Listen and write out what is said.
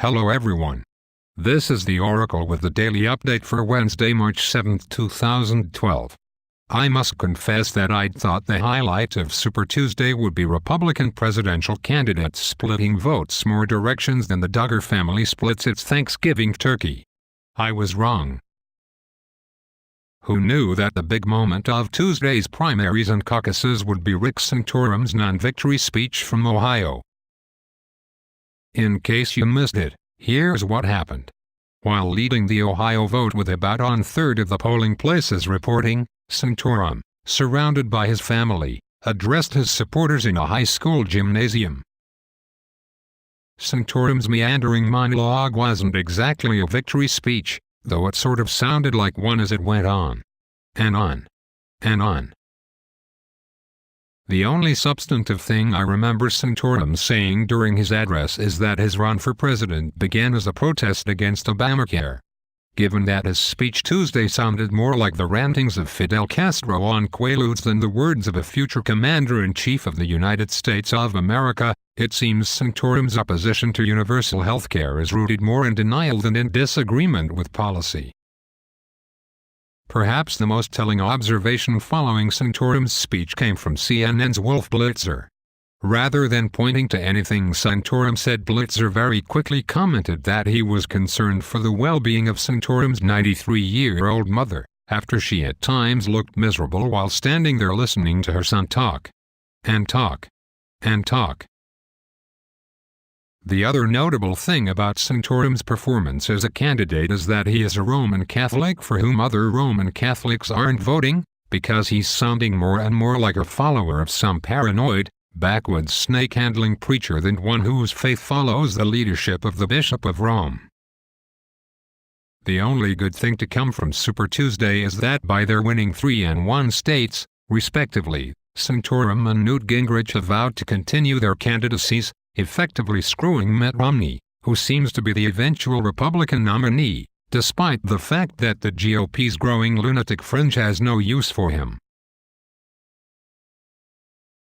Hello everyone. This is the Oracle with the daily update for Wednesday, March 7, 2012. I must confess that I'd thought the highlight of Super Tuesday would be Republican presidential candidates splitting votes more directions than the Duggar family splits its Thanksgiving turkey. I was wrong. Who knew that the big moment of Tuesday's primaries and caucuses would be Rick Santorum's non-victory speech from Ohio? In case you missed it, here's what happened. While leading the Ohio vote with about one-third of the polling places reporting, Santorum, surrounded by his family, addressed his supporters in a high school gymnasium. Santorum's meandering monologue wasn't exactly a victory speech, though it sort of sounded like one as it went on. And on. And on. The only substantive thing I remember Santorum saying during his address is that his run for president began as a protest against Obamacare. Given that his speech Tuesday sounded more like the rantings of Fidel Castro on Quaaludes than the words of a future commander-in-chief of the United States of America, it seems Santorum's opposition to universal health care is rooted more in denial than in disagreement with policy. Perhaps the most telling observation following Santorum's speech came from CNN's Wolf Blitzer. Rather than pointing to anything Santorum said, Blitzer very quickly commented that he was concerned for the well-being of Santorum's 93-year-old mother, after she at times looked miserable while standing there listening to her son talk. And talk. And talk. The other notable thing about Santorum's performance as a candidate is that he is a Roman Catholic for whom other Roman Catholics aren't voting, because he's sounding more and more like a follower of some paranoid, backwoods snake-handling preacher than one whose faith follows the leadership of the Bishop of Rome. The only good thing to come from Super Tuesday is that by their winning 3 and 1 states, respectively, Santorum and Newt Gingrich have vowed to continue their candidacies, effectively screwing Mitt Romney, who seems to be the eventual Republican nominee, despite the fact that the GOP's growing lunatic fringe has no use for him.